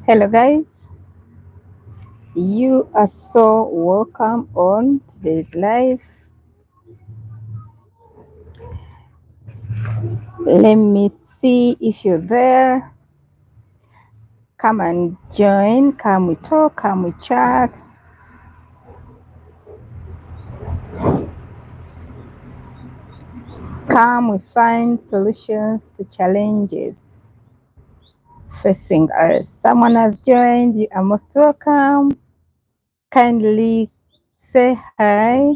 Hello, guys. You are so welcome on today's live. Let me see if you're there. Come and join. Come we talk. Come we chat. Come we find solutions to challenges facing us. Someone has joined. You are most welcome. Kindly say hi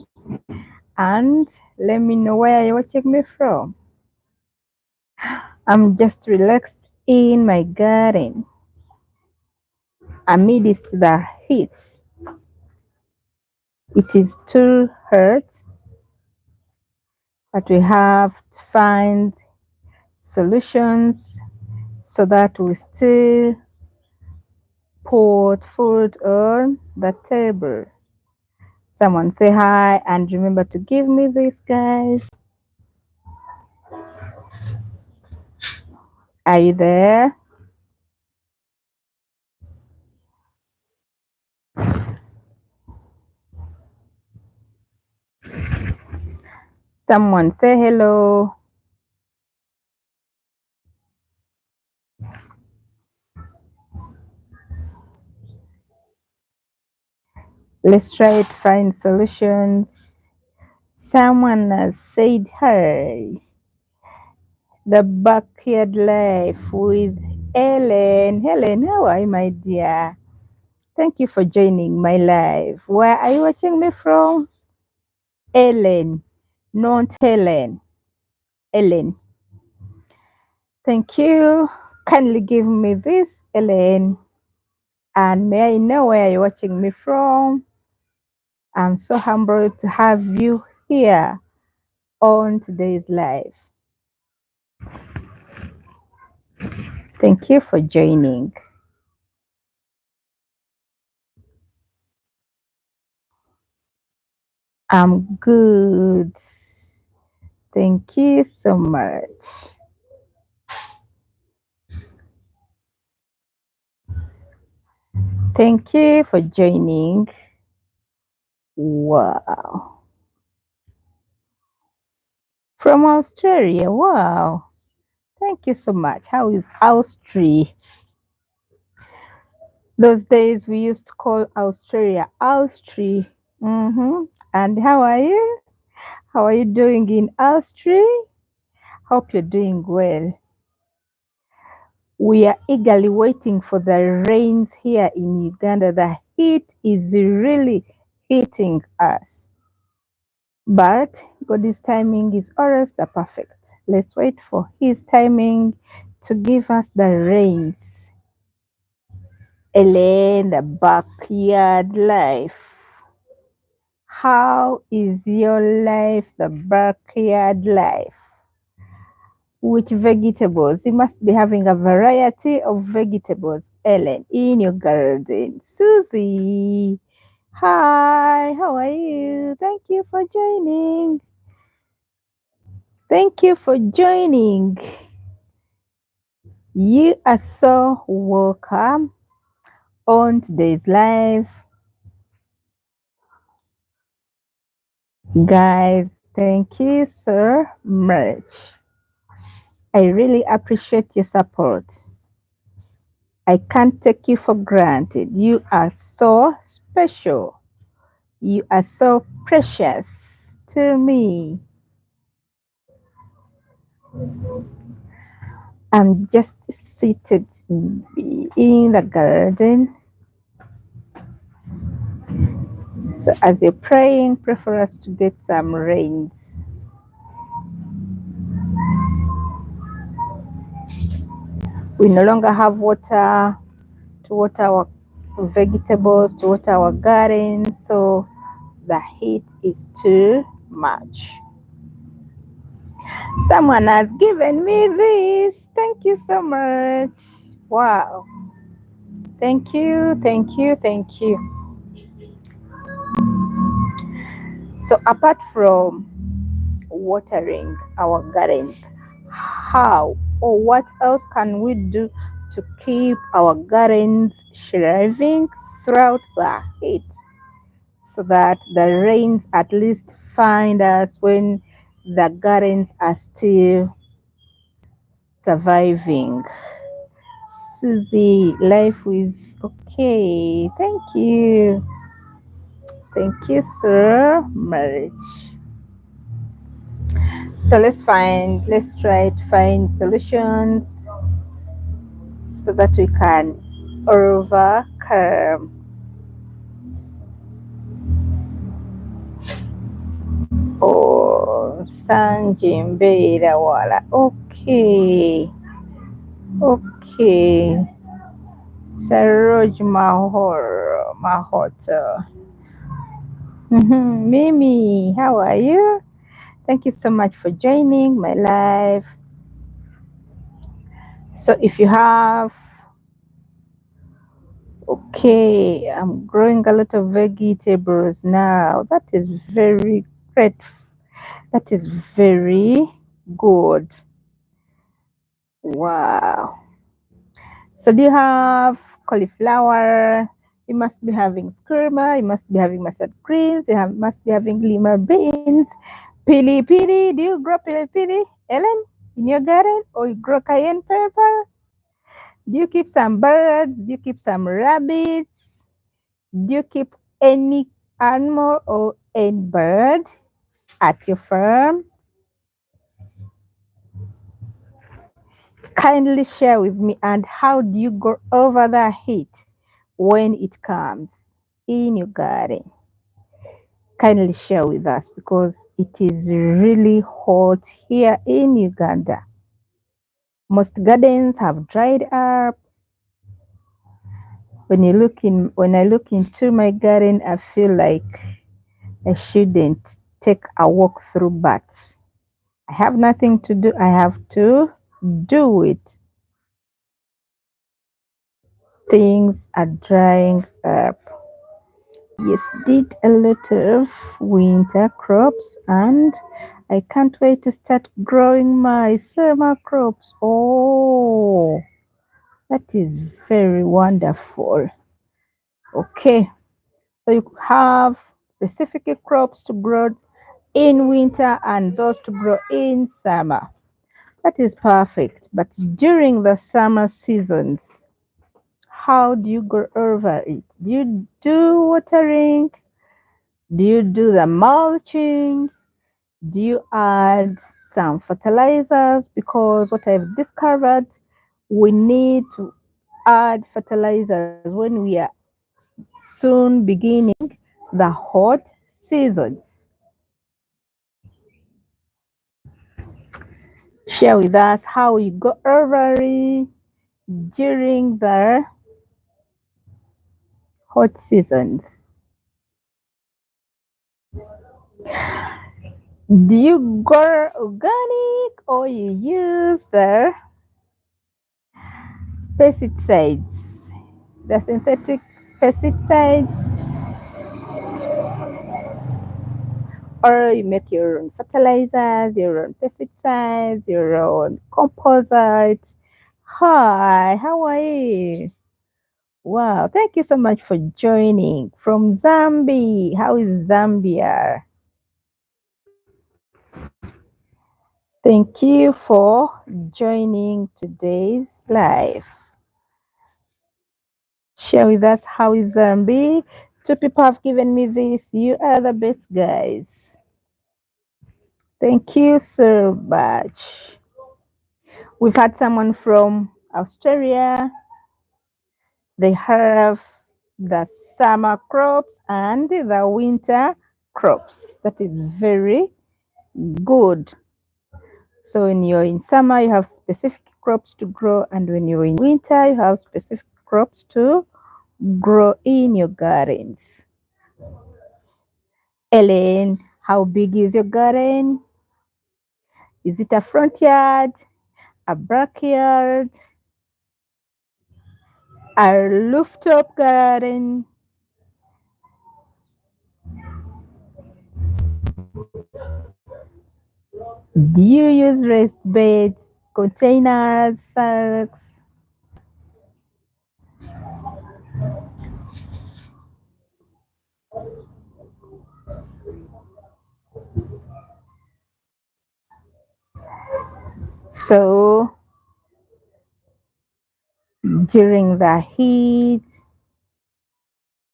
and let me know where you're watching me from. I'm just relaxed in my garden amidst the heat. It is too hot, but we have to find solutions so that we still put food on the table. Someone say hi and remember to give me this, guys. Are you there? Someone say hello. Let's try to find solutions. Someone has said hi. The backyard life with Ellen. Helen, how are you, my dear? Thank you for joining my live. Where are you watching me from? Ellen, not Helen. Ellen. Thank you. Kindly give me this, Ellen. And may I know where you're watching me from? I'm so humbled to have you here on today's live. Thank you for joining. I'm good. Thank you so much. Thank you for joining. Wow. From Australia. Wow. Thank you so much. How is Austria? Those days we used to call Australia Austria. And how are you? How are you doing in Austria? Hope you're doing well. We are eagerly waiting for the rains here in Uganda. The heat is really hitting us. But God's timing is always the perfect. Let's wait for His timing to give us the rains. Elaine, the backyard life. How is your life, the backyard life? Which vegetables? You must be having a variety of vegetables, Ellen, in your garden. Susie, hi, how are you? Thank you for joining. Thank you for joining. You are so welcome on today's live. Guys, thank you so much. I really appreciate your support. I can't take you for granted. You are so special. You are so precious to me. I'm just seated in the garden. So as you're praying, pray for us to get some rains. We no longer have water to water our vegetables, to water our gardens, so the heat is too much. Someone has given me this. Thank you so much. Wow. Thank you, thank you, thank you. So apart from watering our gardens? How or what else can we do to keep our gardens thriving throughout the heat so that the rains at least find us when the gardens are still surviving? Susie, life with. Okay, thank you. Thank you, sir. Marriage. So let's try to find solutions so that we can overcome. Oh, Sanjimbera wala. Okay, okay. Saroj Mahoto. Mimi, how are you? Thank you so much for joining my live. So if you have, okay, I'm growing a lot of vegetables now. That is very great. That is very good. Wow. So do you have cauliflower? You must be having skirma. You must be having mustard greens. Must be having lima beans. Pili pili. Do you grow pili pili, Ellen, in your garden, or you grow cayenne pepper? Do you keep some birds? Do you keep some rabbits? Do you keep any animal or any bird at your farm? Kindly share with me. And how do you go over the heat when it comes in your garden? Kindly share with us because it is really hot here in Uganda. Most gardens have dried up. When I look into my garden, I feel like I shouldn't take a walk through, but I have nothing to do. I have to do it. Things are drying up. Yes, did a lot of winter crops, and I can't wait to start growing my summer crops. Oh, that is very wonderful. Okay, so you have specific crops to grow in winter and those to grow in summer. That is perfect. But during the summer seasons, how do you go over it? Do you do watering? Do you do the mulching? Do you add some fertilizers? Because what I've discovered, we need to add fertilizers when we are soon beginning the hot seasons. Share with us how you go over it during the hot seasons. Do you go organic or you use the pesticides, the synthetic pesticides, or you make your own fertilizers, your own pesticides, your own composite? Hi, how are you? Wow, thank you so much for joining from Zambia. How is Zambia? Thank you for joining today's live. Share with us how is Zambia. Two people have given me this. You are the best, guys. Thank you so much. We've had someone from Australia. They have the summer crops and the winter crops. That is very good. So when you're in summer, you have specific crops to grow, and when you're in winter, you have specific crops to grow in your gardens. Ellen, how big is your garden? Is it a front yard, a backyard, a rooftop garden? Do you use raised beds, containers, sacks? So during the heat,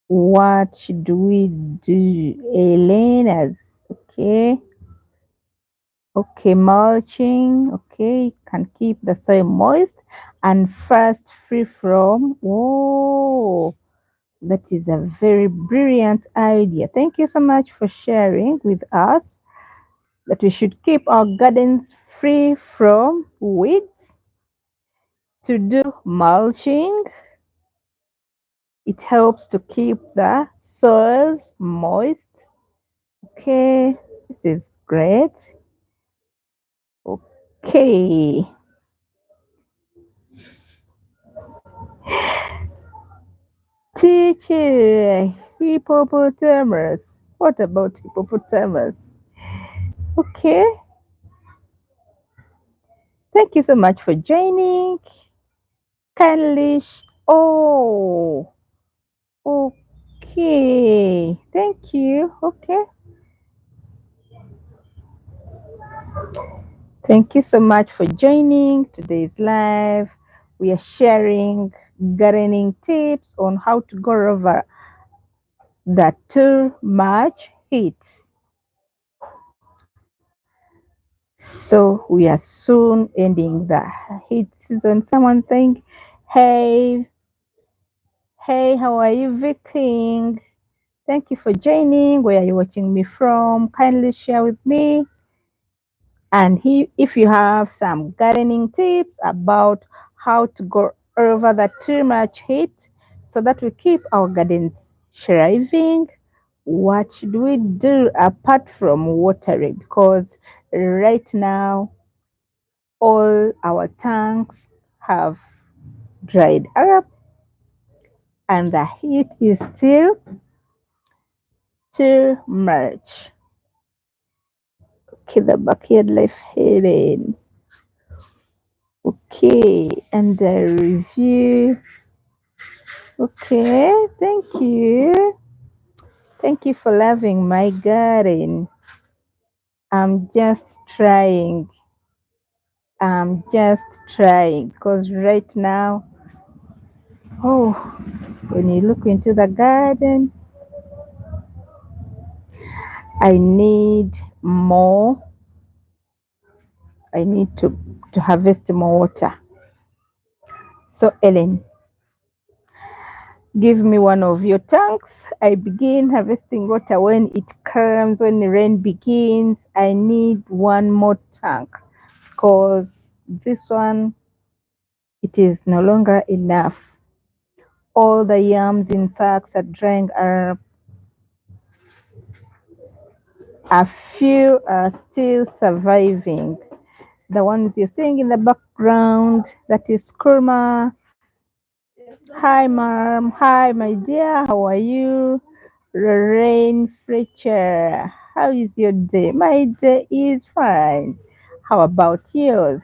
what should we do? Elena's okay. Okay, mulching. Okay, can keep the soil moist and first free from. Oh, that is a very brilliant idea. Thank you so much for sharing with us that we should keep our gardens free from weeds to do mulching. It helps to keep the soils moist. Okay, this is great. Okay, teacher, hippopotamus. What about hippopotamus? Okay, thank you so much for joining. Kindly. Oh, okay. Thank you. Okay. Thank you so much for joining today's live. We are sharing gardening tips on how to go over the too much heat. So we are soon ending the heat season. Someone saying, "Hey, hey, how are you, Viking? Thank you for joining. Where are you watching me from? Kindly share with me. And if you have some gardening tips about how to go over the too much heat so that we keep our gardens thriving, what should we do apart from watering? Because right now, all our tanks have dried up and the heat is still too much. Okay, the backyard life hidden. Okay, and the review. Okay, thank you. Thank you for loving my garden. I'm just trying. I'm just trying because right now, oh, when you look into the garden, I need more. I need to harvest more water. So, Ellen, give me one of your tanks. I begin harvesting water when it comes, when the rain begins. I need one more tank because this one, it is no longer enough. All the yams in sacks are drying up. A few are still surviving. The ones you're seeing in the background, that is Kurma. Hi, Mom. Hi, my dear. How are you? Lorraine Fletcher. How is your day? My day is fine. How about yours?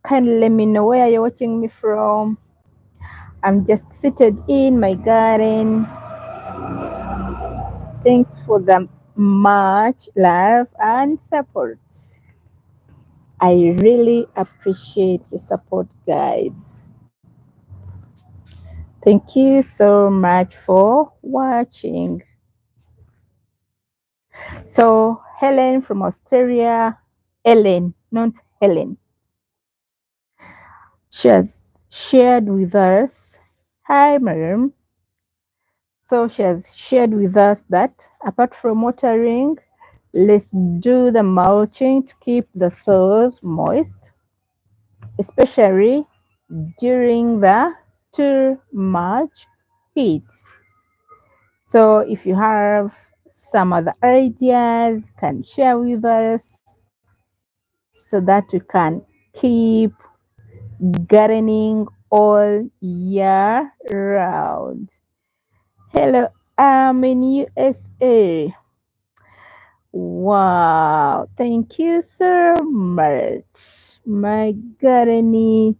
Kindly let me know where you're watching me from. I'm just seated in my garden. Thanks for the much love and support. I really appreciate your support, guys. Thank you so much for watching. So, Helen from Australia, Ellen, not Helen, she has shared with us. Hi, Miriam. So, she has shared with us that apart from watering, let's do the mulching to keep the soils moist, especially during the too much heat. So if you have some other ideas, can share with us so that we can keep gardening all year round. Hello, I'm in USA. Wow, thank you so much. My gardening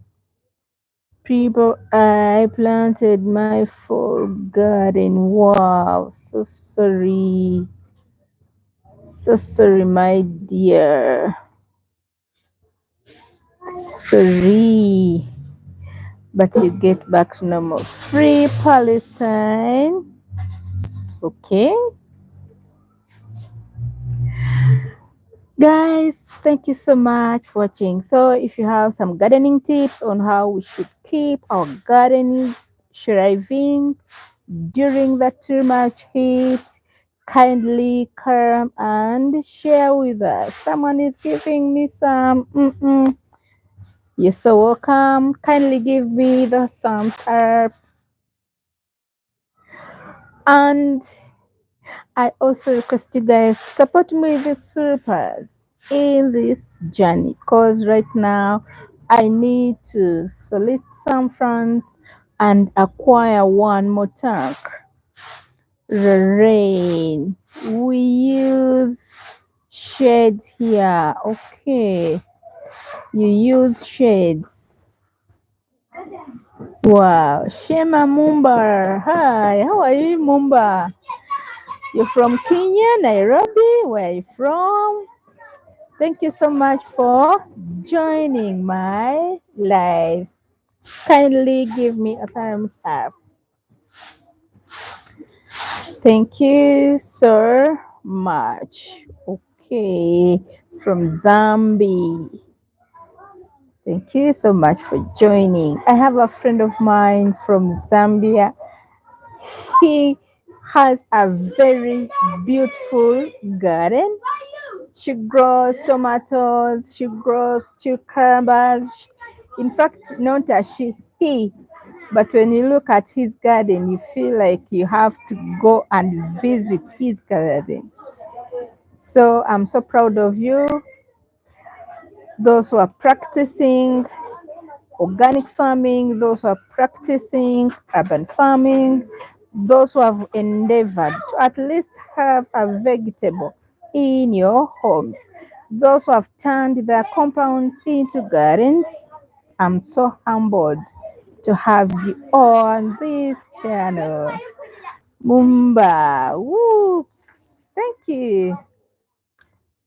people, I planted my full garden. Wow, so sorry. So sorry, my dear. Sorry. But you get back to normal. Free Palestine. Okay. Guys, thank you so much for watching. So if you have some gardening tips on how we should keep our gardens thriving during the too much heat, kindly come and share with us. Someone is giving me some. You're so welcome. Kindly give me the thumbs up. And I also request you guys support me with the supers in this journey because right now I need to solicit some funds and acquire one more tank. Rain. We use shade here. Okay. You use shades. Wow. Shema Mumba. Hi. How are you, Mumba? You're from Kenya, Nairobi. Where are you from? Thank you so much for joining my live. Kindly give me a thumbs up. Thank you so much. Okay, from Zambia. Thank you so much for joining. I have a friend of mine from Zambia. He has a very beautiful garden. She grows tomatoes, she grows cucumbers. In fact, not a he, but when you look at his garden, you feel like you have to go and visit his garden. So I'm so proud of you, those who are practicing organic farming, those who are practicing urban farming, those who have endeavored to at least have a vegetable in your homes, those who have turned their compounds into gardens. I'm so humbled to have you on this channel. Mumba, whoops. Thank you.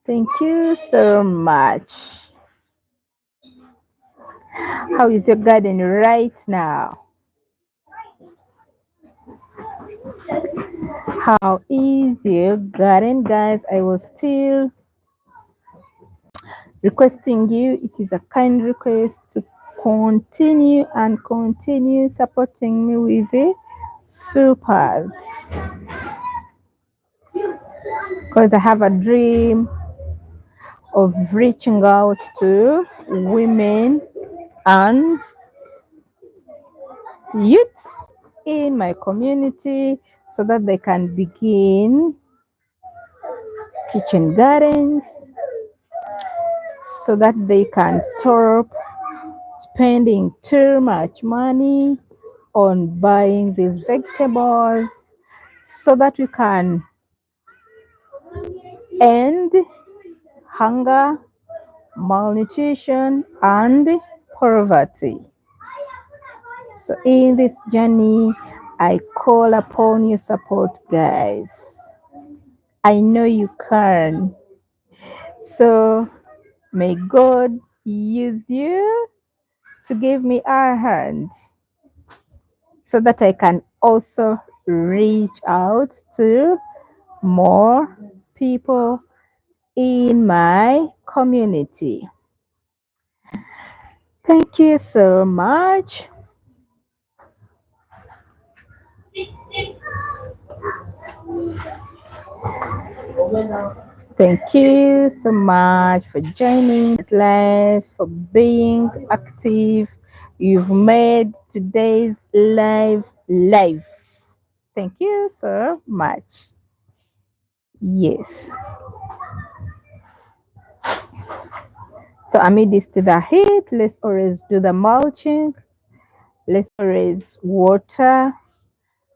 Thank you so much. How is your garden right now? How is your garden, guys? I was still requesting you. It is a kind request to continue supporting me with the supers because I have a dream of reaching out to women and youth in my community so that they can begin kitchen gardens, so that they can stop spending too much money on buying these vegetables, so that we can end hunger, malnutrition, and poverty. So in this journey, I call upon your support, guys. I know you can. So may God use you to give me a hand so that I can also reach out to more people in my community. Thank you so much. Thank you so much for joining this live, for being active. You've made today's live. Thank you so much. Yes. So amidst the heat, let's always do the mulching. Let's always water.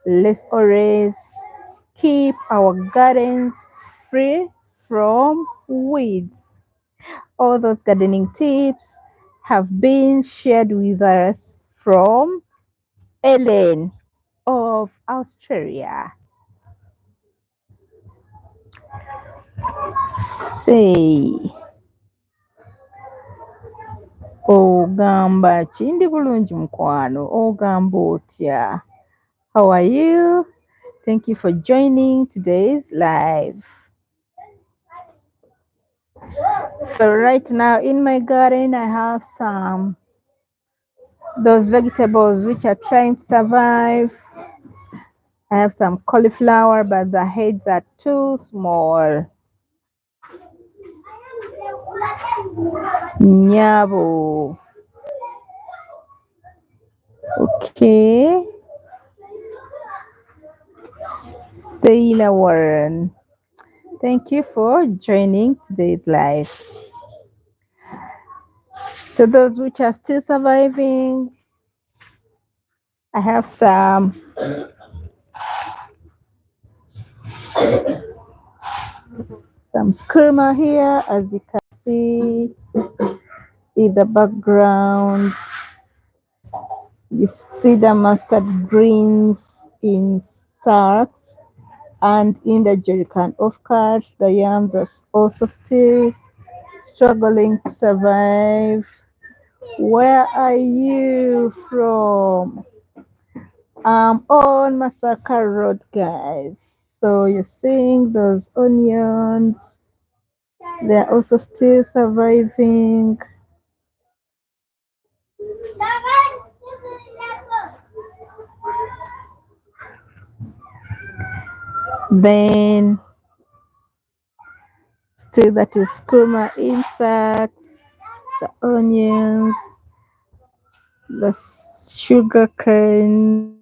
Let's always keep our gardens free from weeds. All those gardening tips have been shared with us from Ellen of Australia. Say, ogamba kindi bulungi mukwano, ogamba otya? How are you? Thank you for joining today's live. So right now in my garden I have those vegetables which are trying to survive. I have some cauliflower, but the heads are too small. Nyabo. Okay. Sailor Warren. Thank you for joining today's live. So those which are still surviving, I have some skirma here, as you can see in the background. You see the mustard greens in sacks and in the jerrycan. Of course, the yams are also still struggling to survive. Where are you from? I'm on Masaka Road, guys. So you're seeing those onions. They're also still surviving. Then still that is kurma insects, the onions, the sugar canes.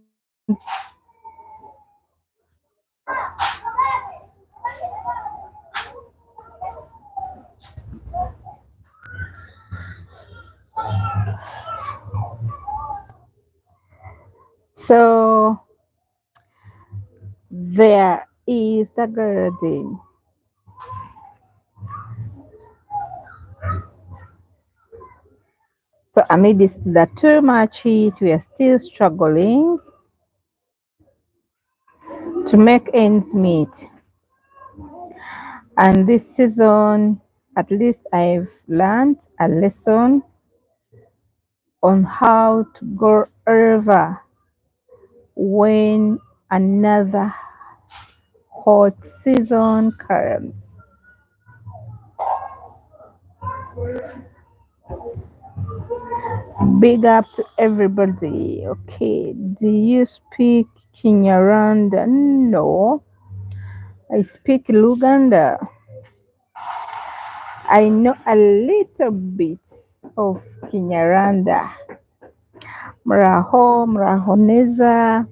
So there is the garden. So amidst the too much heat, we are still struggling to make ends meet. And this season, at least I've learned a lesson on how to go over when another hot season comes. Big up to everybody. Okay, do you speak Kinyarwanda? No, I speak Luganda. I know a little bit of Kinyarwanda. Muraho neza,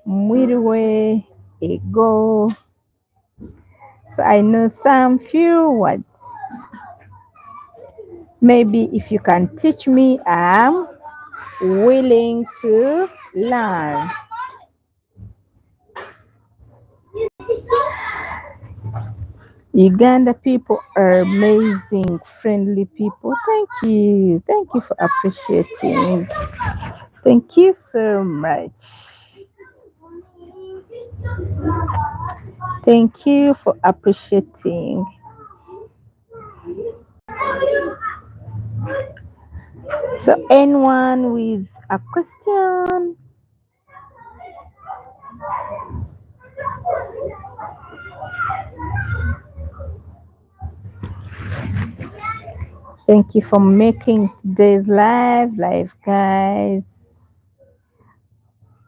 mwiriwe, ego. So I know some few words. Maybe if you can teach me, I'm willing to learn. Uganda people are amazing, friendly people. Thank you. Thank you for appreciating. Thank you so much. Thank you for appreciating. So anyone with a question? Thank you for making today's live, guys.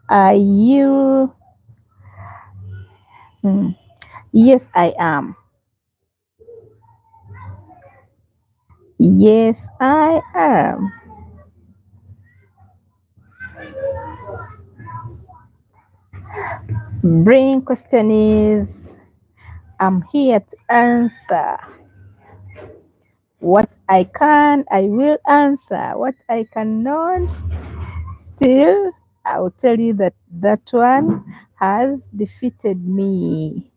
Are you? Yes, I am. Yes, I am. Brain question is, I'm here to answer. What I can, I will answer. What I cannot, still, I'll tell you that one has defeated me.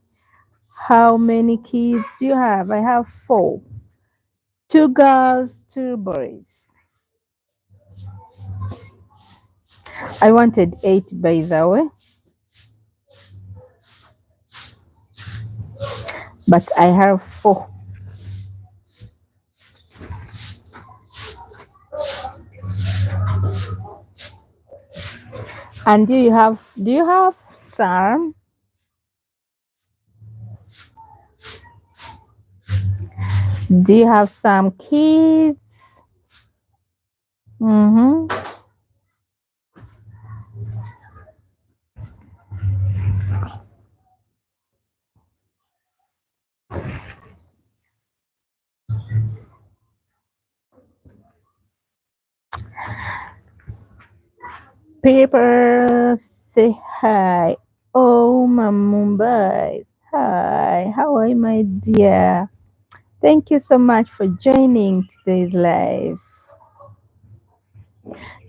How many kids do you have? I have 4. 2 girls, 2 boys. I wanted 8 by the way, but I have 4. And do you have some? Do you have some kids? Mm-hmm. People say hi. Oh, Mumbai. Hi, how are you, my dear? Thank you so much for joining today's live.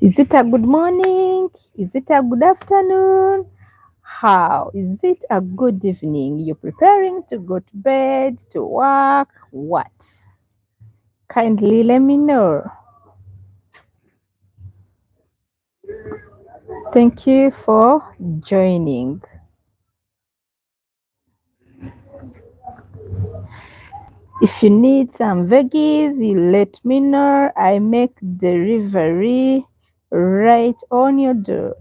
Is it a good morning? Is it a good afternoon? How? Is it a good evening? You're preparing to go to bed, to work? What? Kindly let me know. Thank you for joining. If you need some veggies, you let me know. I make delivery right on your door.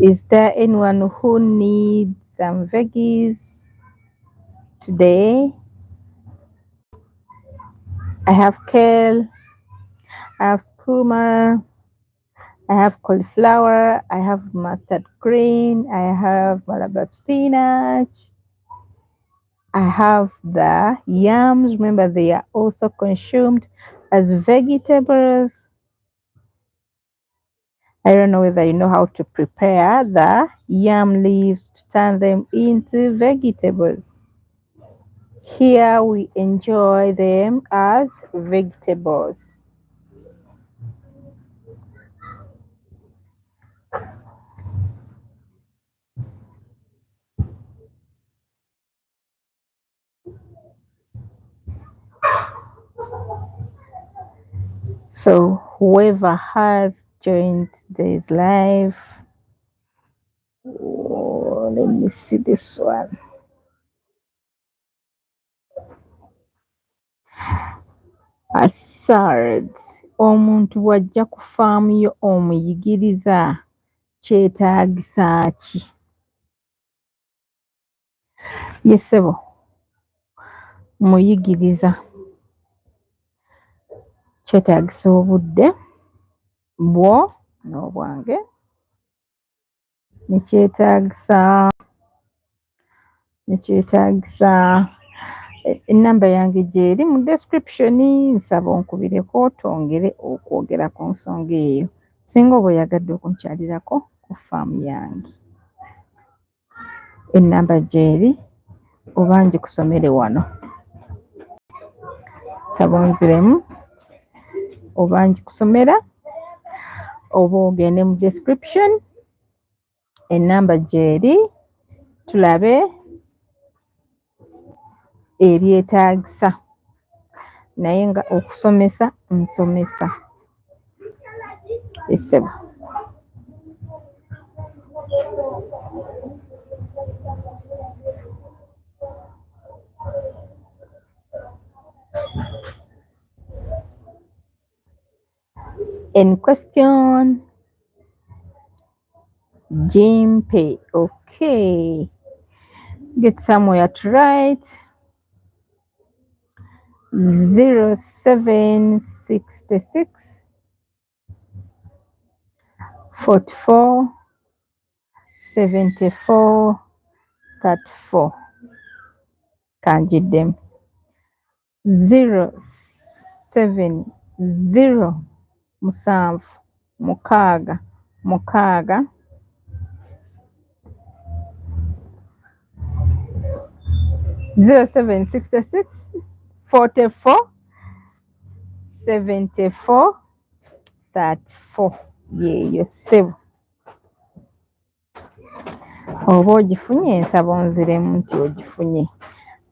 Is there anyone who needs some veggies today? I have kale, I have skuma, I have cauliflower, I have mustard green, I have Malabar spinach, I have the yams. Remember, they are also consumed as vegetables. I don't know whether you know how to prepare the yam leaves to turn them into vegetables. Here we enjoy them as vegetables. So whoever has joined today's live, oh, let me see this one. Asard, omuntu wajja kufaamu yo omuyigiriza kyetaagisa ki? Ye ssebo, muyigiriza kyetaagisa obudde bwo n'obwange, nekyetaagisa ennamba yange gyeri mu description. Nsaba onkubireko twongere okwogera ku nsonga eyo singa oba oyagadde okunkyalirako ku faamu yange. Ennamba gyeri oba ngikusomere wano. Nsaba onziremu oba ngikusomera oba ogende mu description, ennamba gyeri tulabe ebyetaagisa, naye nga okusomesa nsomesa. Essebo. In question, Jimpe. Okay. Get somewhere to write. 0766 44 74 34. Kanjiddemu. 070 musanvu mukaaga mukaaga, 0766 44 74 34 yeeyo ssebo. Oba ogifunye nsaba onziremu nti ogifunye,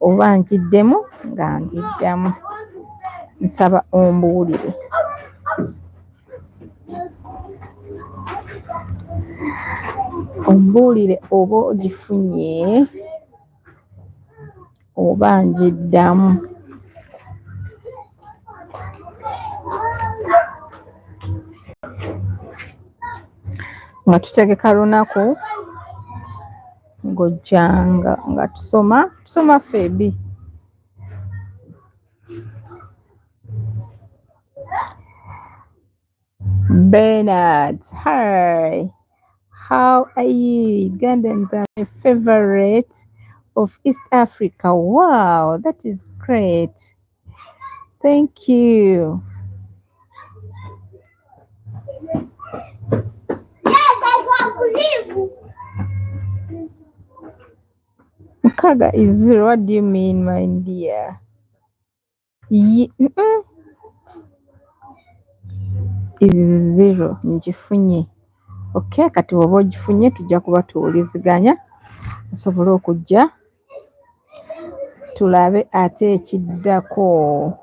oba ngiddemu nga ngiddamu, nsaba ombuulire. Ombuulire oba ogifunye oba ngiddamu. Nga tutegeka lunaku ng'ojjanga nga tusoma ffembi. Bernard, hi. How are you? Ugandans are my favorite of East Africa. Wow, that is great. Thank you. Mukaaga is 0. What do you mean, my dear? Is 0. Ngifunye. Okay, kati bw'oba ogifunye tujja kuba tuwuliziganya osobole okujja tulabe ate ekiddako.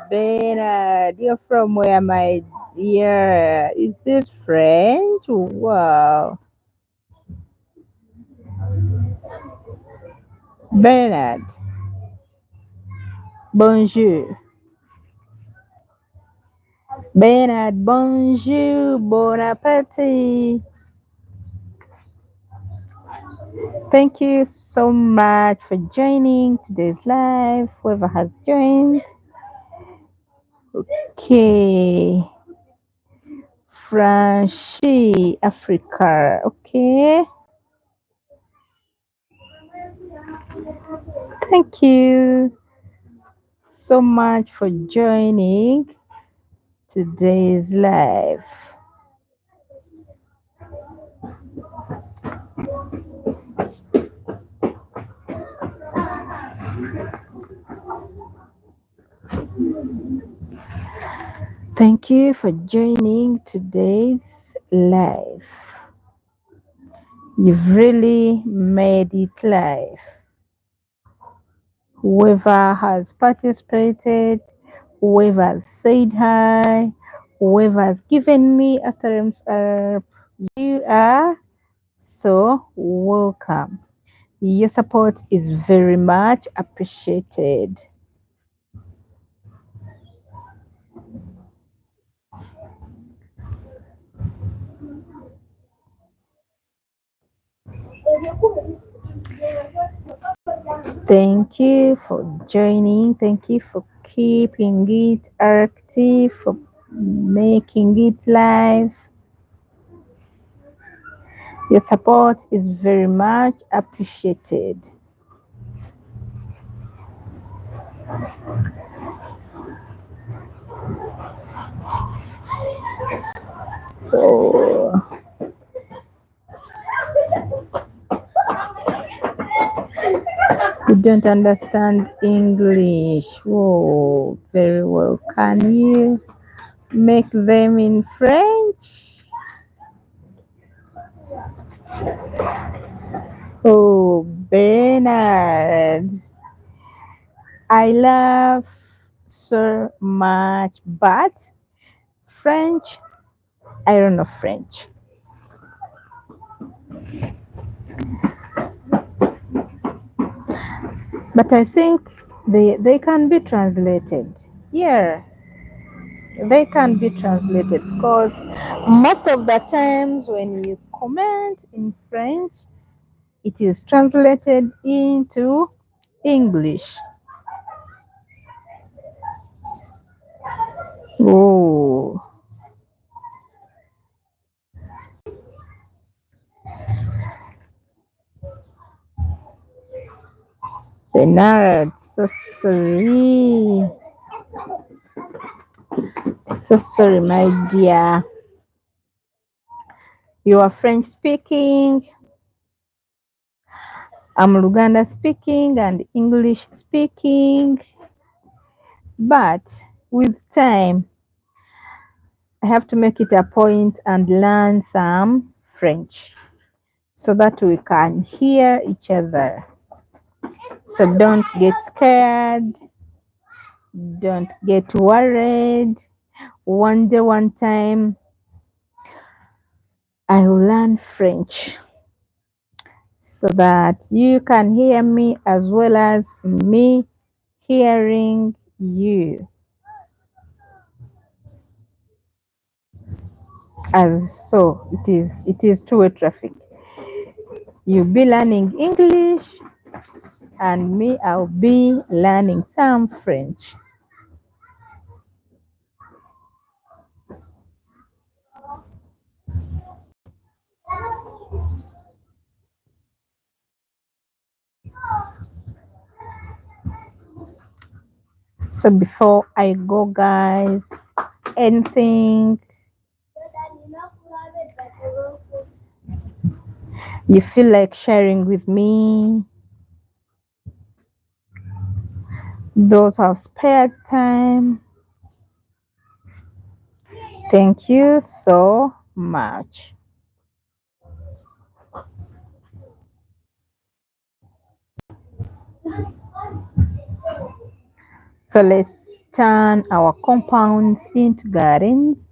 Bernard, you're from where, my dear? Is this French? Wow. Bernard, bonjour. Bernard, bonjour, bon appétit. Thank you so much for joining today's live, whoever has joined. Okay. Franchi, Africa. Okay. Thank you so much for joining today's live. Thank you for joining today's live. You've really made it live. Whoever has participated, whoever has said hi, whoever has given me a thumbs up, you are so welcome. Your support is very much appreciated. Thank you for joining. Thank you for keeping it active, for making it live. Your support is very much appreciated. Oh. You don't understand English. Oh, very well. Can you make them in French? Oh, Bernard, I love so much, but French, I don't know French. But I think they can be translated. Yeah, they can be translated because most of the times when you comment in French, it is translated into English. Oh. Bernard, so sorry. So sorry, my dear. You are French speaking, I'm Luganda speaking and English speaking. But with time, I have to make it a point and learn some French so that we can hear each other. So don't get scared. Don't get worried. One day, one time, I will learn French so that you can hear me as well as me hearing you. As so, it is two-way traffic. You'll be learning English, and me, I'll be learning some French. So before I go, guys, anything you feel like sharing with me, those have spared time, thank you so much. So let's turn our compounds into gardens.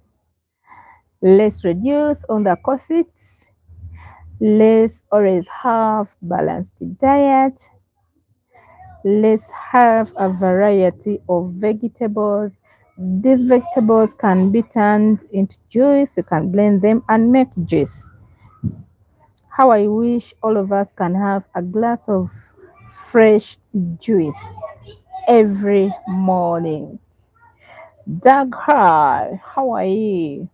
Let's reduce on the costs. Let's always have balanced diet. Let's have a variety of vegetables. These vegetables can be turned into juice. You can blend them and make juice. How I wish all of us can have a glass of fresh juice every morning. Doug Hall, how are you?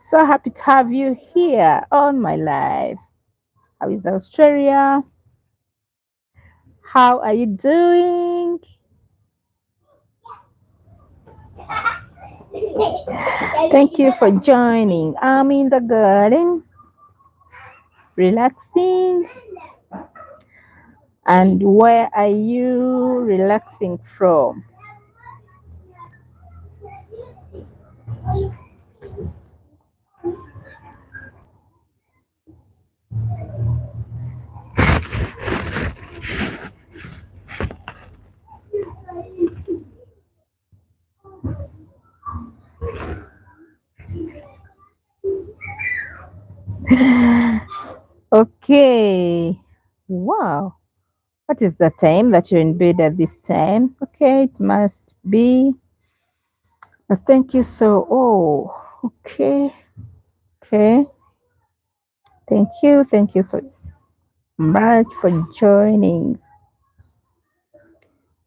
So happy to have you here on my live. How is Australia? How are you doing? Thank you for joining. I'm in the garden, relaxing. And where are you relaxing from? Okay. Wow. What is the time that you're in bed at this time? Okay, it must be. But thank you so. Oh, okay. Okay. Thank you. Thank you so much for joining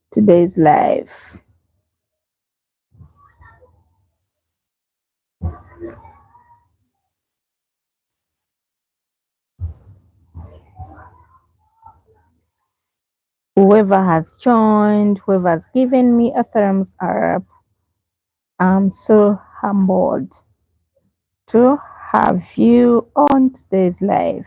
today's live. Whoever has joined, whoever has given me a thumbs up, I'm so humbled to have you on today's live.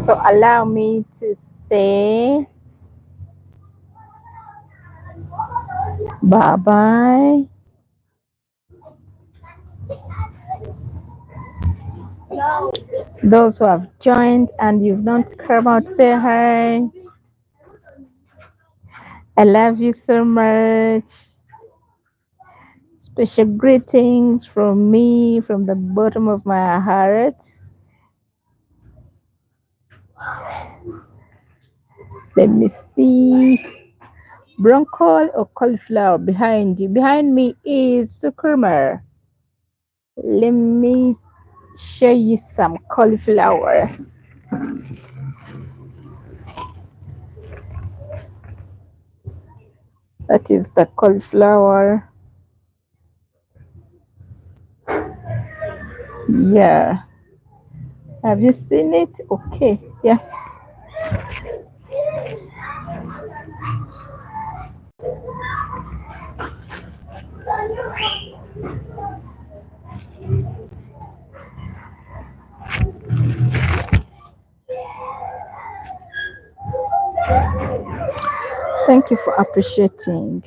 So allow me to say bye bye. Those who have joined and you've not come out, say hi. I love you so much. Special greetings from me from the bottom of my heart. Let me see. Bronchol or cauliflower behind you. Behind me is sucremor. Let me show you some cauliflower. That is the cauliflower. Yeah. Have you seen it? Okay. Yeah. Thank you for appreciating.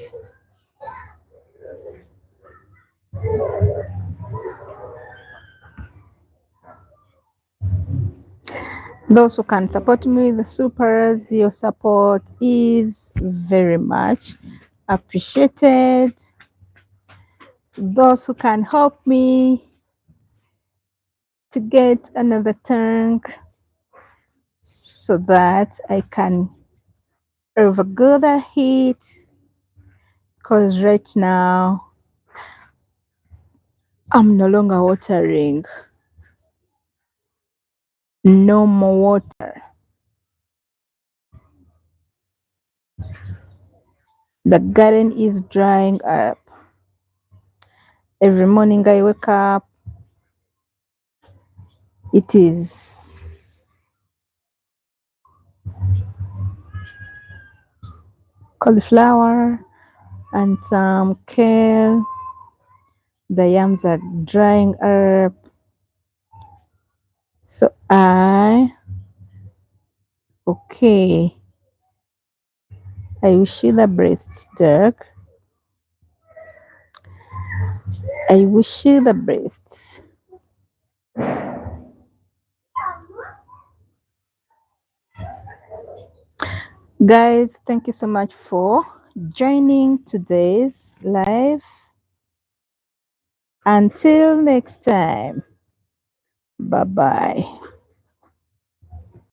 Those who can support me with the supers, your support is very much appreciated. Those who can help me to get another tank so that I can overgo the heat, because right now I'm no longer watering. No more water. The garden is drying up. Every morning I wake up, it is cauliflower and some kale. The yams are drying up. So okay. I wish you the best, Dirk. I wish you the best. Guys, thank you so much for joining today's live. Until next time, bye bye.